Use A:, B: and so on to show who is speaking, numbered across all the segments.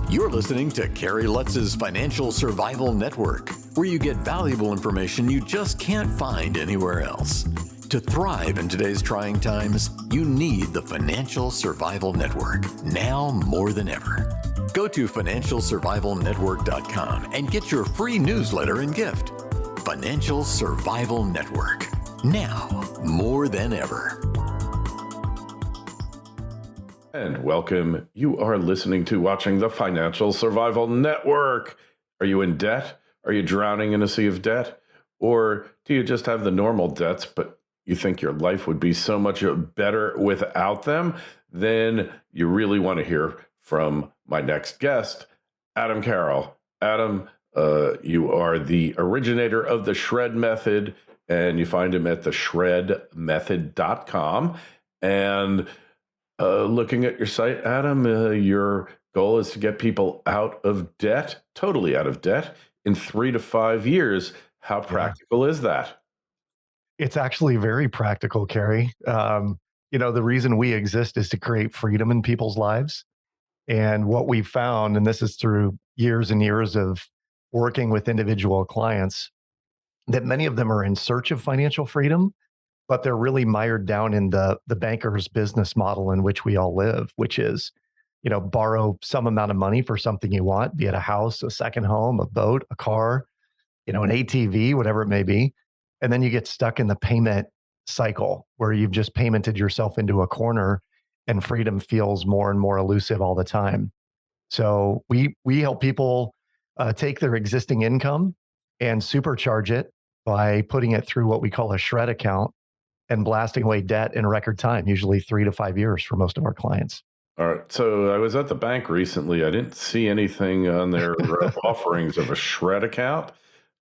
A: You're listening to Kerry Lutz's Financial Survival Network, where you get valuable information you just can't find anywhere else. To thrive in today's trying times, you need the Financial Survival Network, now more than ever. Go to financialsurvivalnetwork.com and get your free newsletter and gift. Financial Survival Network, now more than ever.
B: And welcome. You are listening to watching the Financial Survival Network. Are you in debt? Are you drowning in a sea of debt? Or do you just have the normal debts, but you think your life would be so much better without them? Then you really want to hear from my next guest, Adam Carroll. Adam, you are the originator of the Shred Method, and you find him at theshredmethod.com. And looking at your site, Adam, your goal is to get people out of debt, totally out of debt, in 3 to 5 years. How practical is that?
C: It's actually very practical, Kerry. The reason we exist is to create freedom in people's lives. And what we've found, and this is through years and years of working with individual clients, that many of them are in search of financial freedom, but they're really mired down in the banker's business model in which we all live, which is, borrow some amount of money for something you want, be it a house, a second home, a boat, a car, an ATV, whatever it may be. And then you get stuck in the payment cycle where you've just paymented yourself into a corner and freedom feels more and more elusive all the time. So we help people take their existing income and supercharge it by putting it through what we call a shred account and blasting away debt in record time, usually 3 to 5 years for most of our clients.
B: All right. So I was at the bank recently. I didn't see anything on their offerings of a shred account.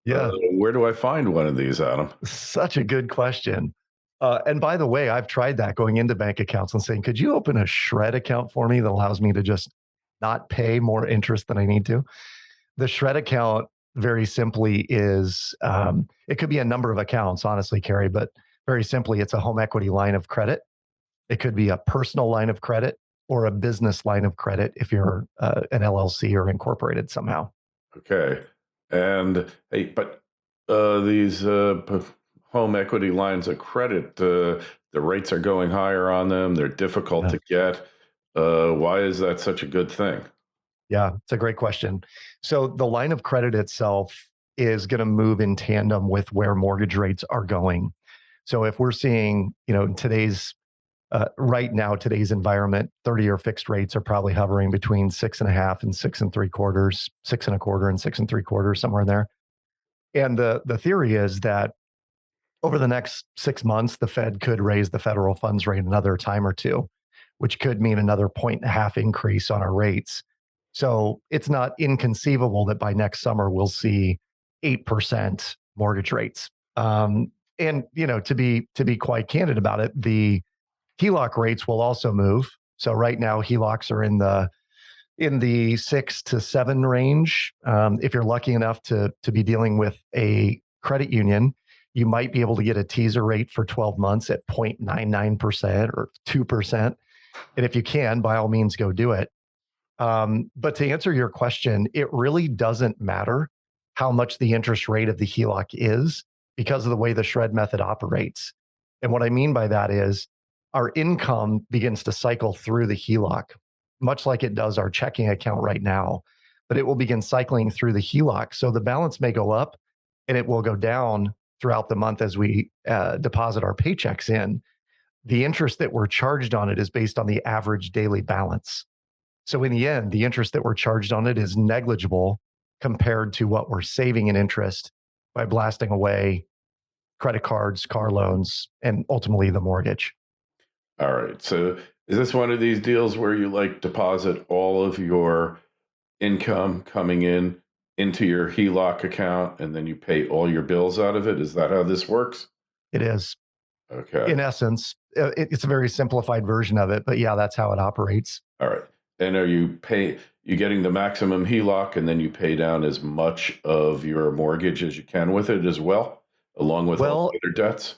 C: Yeah.
B: Where do I find one of these, Adam?
C: Such a good question. And by the way, I've tried that going into bank accounts and saying, could you open a shred account for me that allows me to just not pay more interest than I need to? The shred account, very simply, is it could be a number of accounts, honestly, Kerry, but very simply, it's a home equity line of credit. It could be a personal line of credit or a business line of credit if you're an LLC or incorporated somehow.
B: Okay. And hey, but these home equity lines of credit, the rates are going higher on them. They're difficult to get. Why is that such a good thing?
C: Yeah, it's a great question. So the line of credit itself is going to move in tandem with where mortgage rates are going. So if we're seeing, today's environment, 30-year fixed rates are probably hovering between 6.5 and 6.75, 6.25 and 6.75, somewhere in there. And the theory is that over the next 6 months, the Fed could raise the federal funds rate another time or two, which could mean another 1.5 increase on our rates. So it's not inconceivable that by next summer we'll see 8% mortgage rates. And to be quite candid about it, the HELOC rates will also move. So right now, HELOCs are in the 6 to 7 range. If you're lucky enough to be dealing with a credit union, you might be able to get a teaser rate for 12 months at 0.99% or 2%. And if you can, by all means, go do it. But to answer your question, it really doesn't matter how much the interest rate of the HELOC is, because of the way the shred method operates. And what I mean by that is our income begins to cycle through the HELOC, much like it does our checking account right now, but it will begin cycling through the HELOC. So the balance may go up and it will go down throughout the month as we deposit our paychecks in. The interest that we're charged on it is based on the average daily balance. So in the end, the interest that we're charged on it is negligible compared to what we're saving in interest by blasting away credit cards, car loans, and ultimately the mortgage.
B: All right. So is this one of these deals where you deposit all of your income coming into your HELOC account and then you pay all your bills out of it? Is that how this works?
C: It is.
B: Okay.
C: In essence, it's a very simplified version of it, but yeah, that's how it operates.
B: All right. And are you getting the maximum HELOC and then you pay down as much of your mortgage as you can with it as well, along with all the other debts?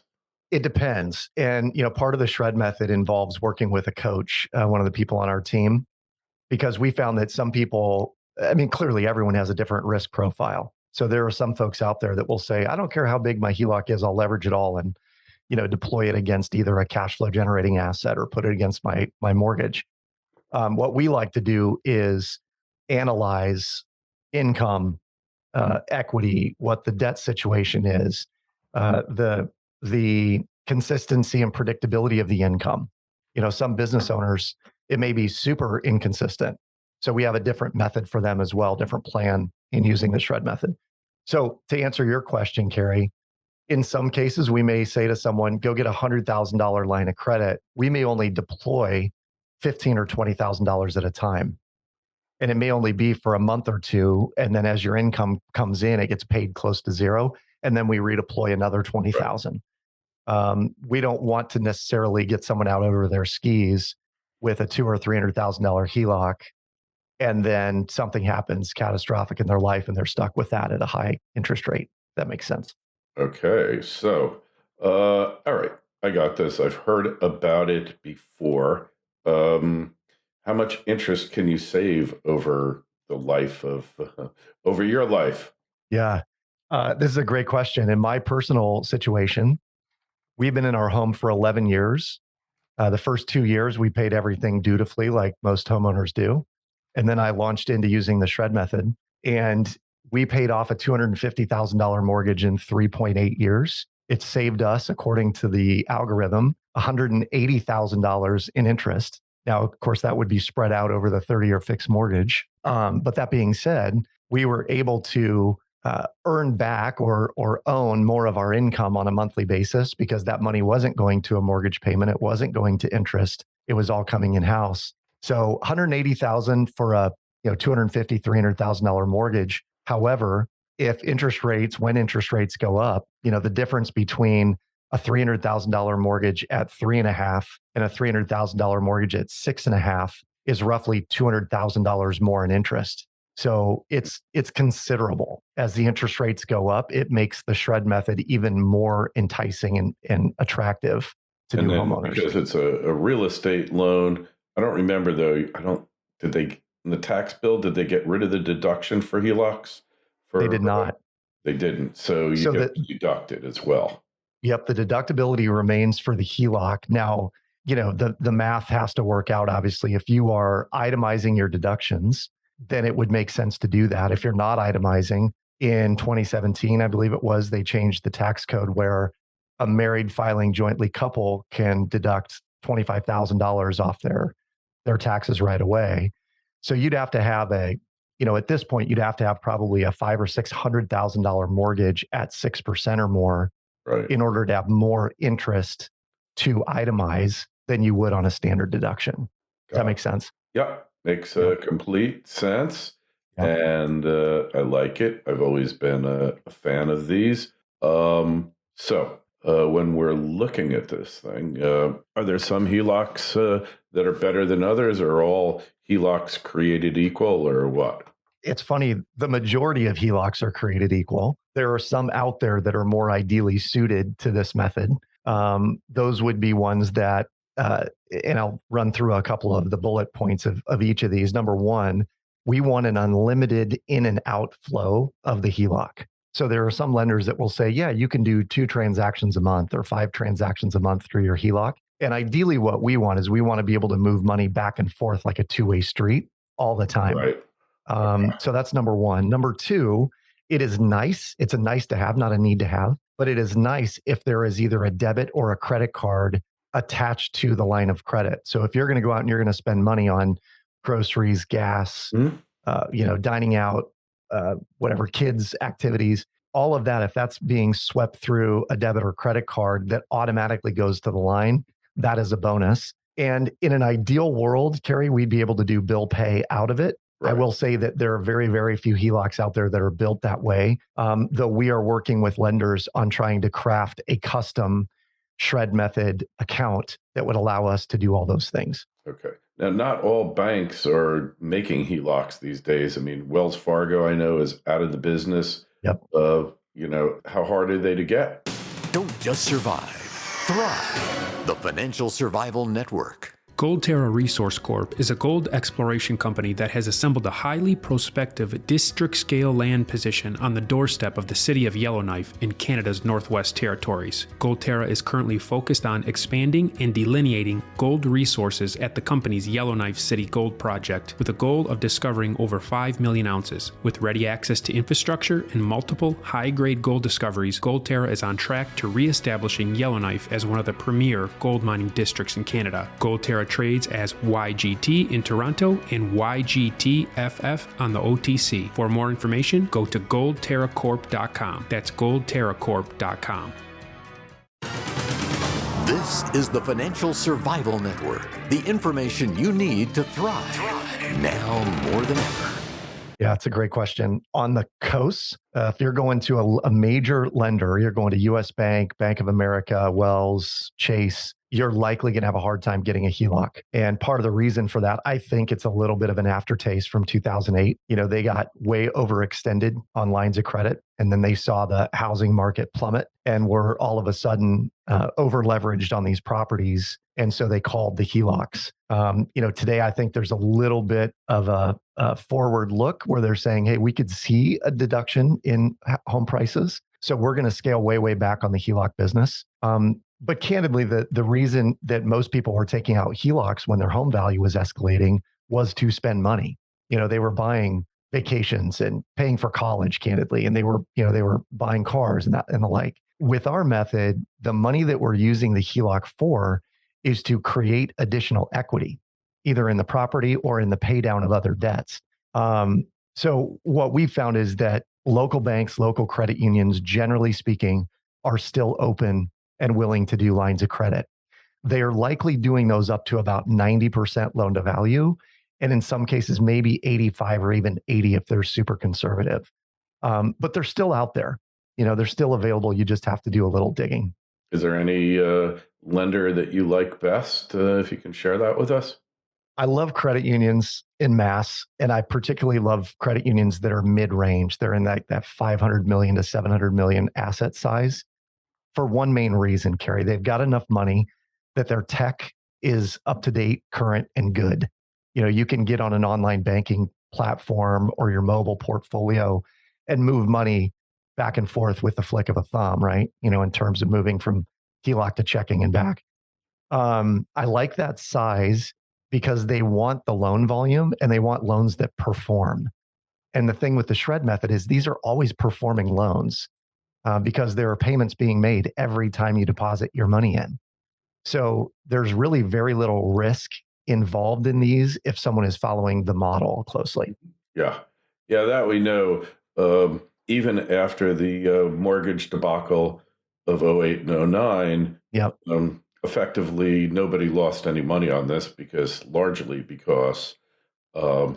C: It depends. And, part of the shred method involves working with a coach, one of the people on our team, because we found that some people I mean, clearly everyone has a different risk profile. So there are some folks out there that will say, I don't care how big my HELOC is, I'll leverage it all and, deploy it against either a cash flow generating asset or put it against my mortgage. What we like to do is analyze income, equity, what the debt situation is, the consistency and predictability of the income. Some business owners, it may be super inconsistent. So we have a different method for them as well, different plan in using the shred method. So to answer your question, Kerry, in some cases, we may say to someone, go get a $100,000 line of credit. We may only deploy $15,000 or $20,000 at a time. And it may only be for a month or two. And then as your income comes in, it gets paid close to zero. And then we redeploy another 20,000. We don't want to necessarily get someone out over their skis with a $200,000 or $300,000 HELOC, and then something happens catastrophic in their life and they're stuck with that at a high interest rate. That makes sense.
B: Okay. So, all right. I got this. I've heard about it before. How much interest can you save over the life of, over your life?
C: Yeah. This is a great question. In my personal situation, we've been in our home for 11 years. The first 2 years, we paid everything dutifully, like most homeowners do. And then I launched into using the shred method, and we paid off a $250,000 mortgage in 3.8 years. It saved us, according to the algorithm, $180,000 in interest. Now, of course, that would be spread out over the 30-year fixed mortgage. But that being said, we were able to earn back or own more of our income on a monthly basis, because that money wasn't going to a mortgage payment. It wasn't going to interest. It was all coming in-house. So $180,000 for a $250,000, $300,000 mortgage. However, when interest rates go up, the difference between a $300,000 mortgage at 3.5 and a $300,000 mortgage at 6.5 is roughly $200,000 more in interest. So it's considerable. As the interest rates go up, it makes the shred method even more enticing and attractive to new homeowners.
B: Because it's a real estate loan. I don't remember though. In the tax bill, did they get rid of the deduction for HELOCs?
C: They did not.
B: They didn't. So you get deducted as well.
C: Yep. The deductibility remains for the HELOC. Now, the math has to work out. Obviously, if you are itemizing your deductions, then it would make sense to do that. If you're not itemizing, in 2017, I believe it was, they changed the tax code where a married filing jointly couple can deduct $25,000 off their taxes right away. So you'd have to have at this point, you'd have to have probably a $500,000 or $600,000 mortgage at 6% or more, right, in order to have more interest to itemize than you would on a standard deduction. Does that make sense?
B: Yep. Makes complete sense. Yep. And I like it. I've always been a fan of these. So when we're looking at this thing, are there some HELOCs that are better than others, or are all HELOCs created equal, or what?
C: It's funny. The majority of HELOCs are created equal. There are some out there that are more ideally suited to this method. Those would be ones that, and I'll run through a couple of the bullet points of each of these. Number one, we want an unlimited in and out flow of the HELOC. So there are some lenders that will say, yeah, you can do 2 transactions a month or 5 transactions a month through your HELOC. And ideally what we want is we want to be able to move money back and forth like a two-way street all the time.
B: Right.
C: So that's number one. Number two, it is nice. It's a nice to have, not a need to have, but it is nice if there is either a debit or a credit card attached to the line of credit. So if you're going to go out and you're going to spend money on groceries, gas, dining out, whatever, kids' activities, all of that, if that's being swept through a debit or credit card that automatically goes to the line, that is a bonus. And in an ideal world, Kerry, we'd be able to do bill pay out of it. Right. I will say that there are very, very few HELOCs out there that are built that way, though we are working with lenders on trying to craft a custom shred method account that would allow us to do all those things.
B: Okay. Now, not all banks are making HELOCs these days. I mean, Wells Fargo, I know, is out of the business.
C: Yep.
B: How hard are they to get?
A: Don't just survive, thrive. The Financial Survival Network.
D: Goldterra Resource Corp is a gold exploration company that has assembled a highly prospective district-scale land position on the doorstep of the city of Yellowknife in Canada's Northwest Territories. Goldterra is currently focused on expanding and delineating gold resources at the company's Yellowknife City Gold Project, with a goal of discovering over 5 million ounces. With ready access to infrastructure and multiple high-grade gold discoveries, Goldterra is on track to re-establishing Yellowknife as one of the premier gold mining districts in Canada. Goldterra trades as YGT in Toronto and YGTFF on the OTC. For more information, go to goldterracorp.com. That's goldterracorp.com.
A: This is the Financial Survival Network, the information you need to thrive now more than ever.
C: Yeah, it's a great question. On the coast, if you're going to a major lender, you're going to US Bank, Bank of America, Wells, Chase, you're likely going to have a hard time getting a HELOC. And part of the reason for that, I think it's a little bit of an aftertaste from 2008. They got way overextended on lines of credit, and then they saw the housing market plummet and were all of a sudden over leveraged on these properties. And so they called the HELOCs. Today, I think there's a little bit of a forward look where they're saying, hey, we could see a deduction in home prices. So we're going to scale way back on the HELOC business. But candidly, the reason that most people were taking out HELOCs when their home value was escalating was to spend money. They were buying vacations and paying for college, candidly, and they were buying cars and the like. With our method, the money that we're using the HELOC for is to create additional equity, either in the property or in the pay down of other debts. So what we found is that local banks, local credit unions, generally speaking, are still open and willing to do lines of credit. They are likely doing those up to about 90% loan to value. And in some cases, maybe 85 or even 80 if they're super conservative. But they're still out there. They're still available. You just have to do a little digging.
B: Is there any lender that you like best, if you can share that with us?
C: I love credit unions en masse, and I particularly love credit unions that are mid-range. They're in that 500 million to 700 million asset size. For one main reason, Kerry, they've got enough money that their tech is up to date, current, and good. You can get on an online banking platform or your mobile portfolio and move money back and forth with the flick of a thumb, right? In terms of moving from HELOC to checking and back. I like that size because they want the loan volume and they want loans that perform. And the thing with the shred method is these are always performing loans. Because there are payments being made every time you deposit your money in. So there's really very little risk involved in these if someone is following the model closely.
B: Yeah, that we know. Even after the mortgage debacle of 08 and 09,
C: yep.
B: Effectively, nobody lost any money on this largely because the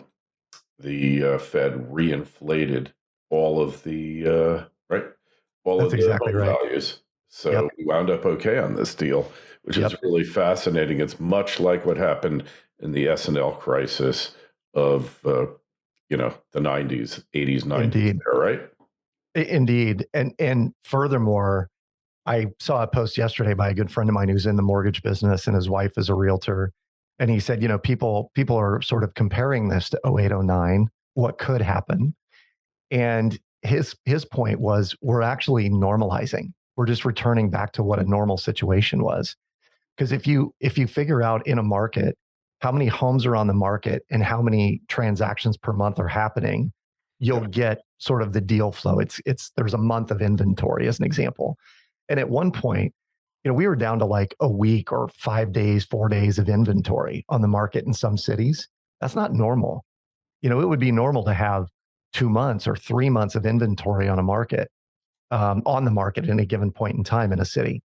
B: Fed reinflated all of the
C: That's exactly right.
B: values. So we wound up okay on this deal, which is really fascinating. It's much like what happened in the S&L crisis of the 90s, 80s, 90s.
C: Indeed.
B: There, right?
C: Indeed. And furthermore, I saw a post yesterday by a good friend of mine who's in the mortgage business, and his wife is a realtor. And he said, people are sort of comparing this to 08, 09, what could happen. And his point was, we're actually normalizing. We're just returning back to what a normal situation was. Because if you figure out in a market how many homes are on the market and how many transactions per month are happening, you'll get sort of the deal flow. There's a month of inventory as an example. And at one point, we were down to like a week or 5 days, 4 days of inventory on the market in some cities. That's not normal. It would be normal to have 2 months or 3 months of inventory on the market at any given point in time in a city.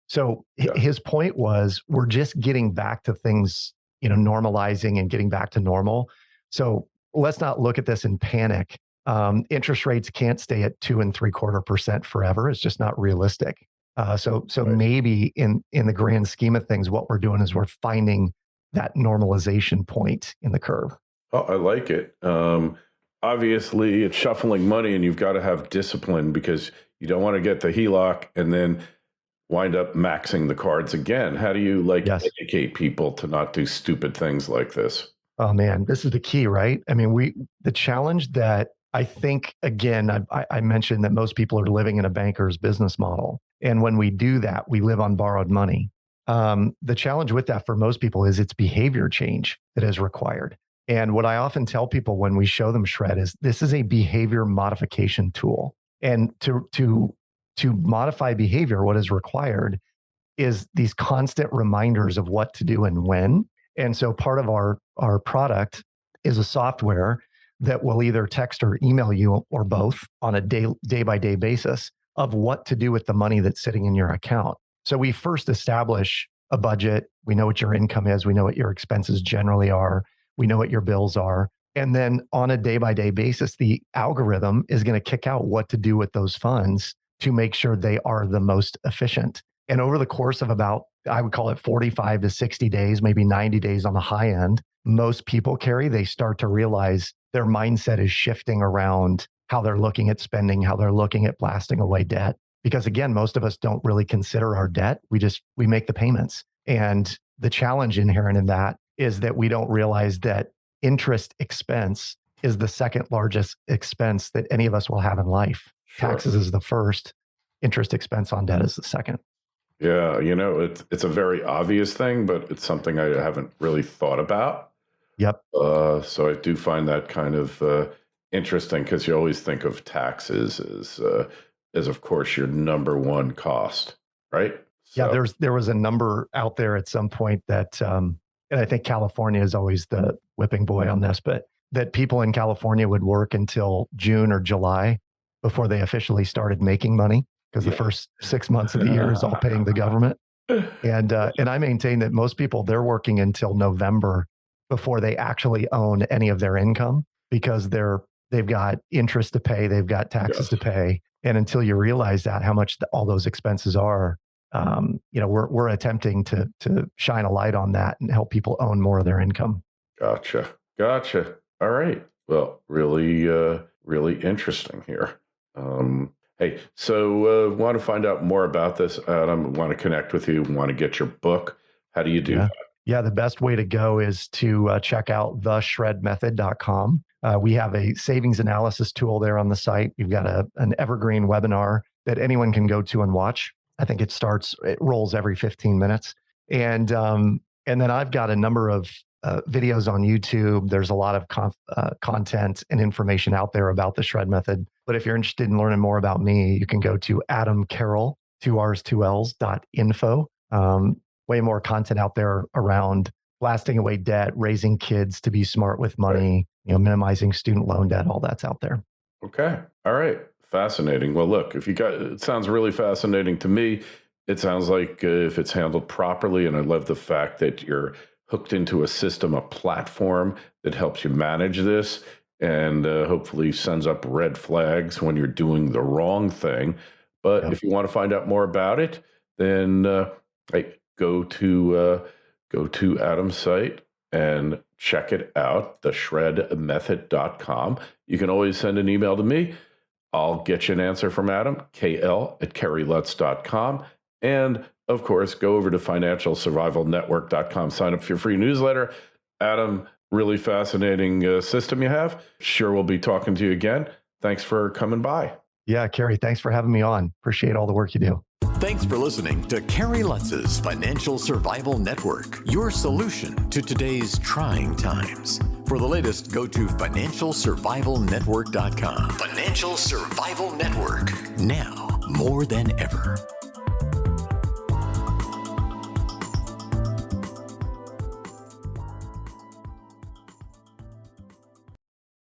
C: So his point was, we're just getting back to things, normalizing and getting back to normal. So let's not look at this in panic. Interest rates can't stay at 2.75% forever. It's just not realistic. So maybe in the grand scheme of things, what we're doing is we're finding that normalization point in the curve.
B: Oh, I like it. Obviously, it's shuffling money, and you've got to have discipline because you don't want to get the HELOC and then wind up maxing the cards again. How do you
C: Yes.
B: educate people to not do stupid things like this?
C: Oh man, this is the key, right? I mean, the challenge that I think, again, I mentioned that most people are living in a banker's business model. And when we do that, we live on borrowed money. The challenge with that for most people is it's behavior change that is required. And what I often tell people when we show them Shred is this is a behavior modification tool. And to modify behavior, what is required is these constant reminders of what to do and when. And so part of our product is a software that will either text or email you or both on a day by day basis of what to do with the money that's sitting in your account. So we first establish a budget. We know what your income is. We know what your expenses generally are. We know what your bills are. And then on a day by day basis, the algorithm is going to kick out what to do with those funds to make sure they are the most efficient. And over the course of about, I would call it 45 to 60 days, maybe 90 days on the high end, most people, Kerry, they start to realize their mindset is shifting around how they're looking at spending, how they're looking at blasting away debt. Because again, most of us don't really consider our debt. We make the payments. And the challenge inherent in that is that we don't realize that interest expense is the second largest expense that any of us will have in life.
B: Sure.
C: Taxes is the first, interest expense on debt is the second.
B: Yeah, it's a very obvious thing, but it's something I haven't really thought about.
C: Yep.
B: So I do find that kind of interesting because you always think of taxes as of course your number one cost, right?
C: Yeah,
B: So,
C: there was a number out there at some point that, and I think California is always the whipping boy on this, but that people in California would work until June or July before they officially started making money, because the first 6 months of the year is all paying the government. And I maintain that most people, they're working until November before they actually own any of their income, because they've got interest to pay, they've got taxes to pay, and until you realize that how much all those expenses are, we're attempting to shine a light on that and help people own more of their income.
B: Gotcha. All right. Well, really interesting here. Hey, so want to find out more about this, Adam, want to connect with you, want to get your book. How do you do that?
C: Yeah, the best way to go is to check out theshredmethod.com. We have a savings analysis tool there on the site. We've got an evergreen webinar that anyone can go to and watch. I think it rolls every 15 minutes. And then I've got a number of videos on YouTube. There's a lot of content and information out there about the Shred Method. But if you're interested in learning more about me, you can go to Carroll, 2Rs2Ls.info. Way more content out there around blasting away debt, raising kids to be smart with money, minimizing student loan debt, all that's out there.
B: Okay. All right. Fascinating. Well, look, it sounds really fascinating to me. It sounds like if it's handled properly, and I love the fact that you're hooked into a system, a platform that helps you manage this and hopefully sends up red flags when you're doing the wrong thing. But if you want to find out more about it, then go to Adam's site and check it out, theshredmethod.com. You can always send an email to me. I'll get you an answer from Adam, KL@kerrylutz.com. And of course, go over to financialsurvivalnetwork.com, sign up for your free newsletter. Adam, really fascinating system you have. Sure, we'll be talking to you again. Thanks for coming by.
C: Yeah, Kerry, thanks for having me on. Appreciate all the work you do.
A: Thanks for listening to Kerry Lutz's Financial Survival Network, your solution to today's trying times. For the latest, go to financialsurvivalnetwork.com. Financial Survival Network, now more than ever.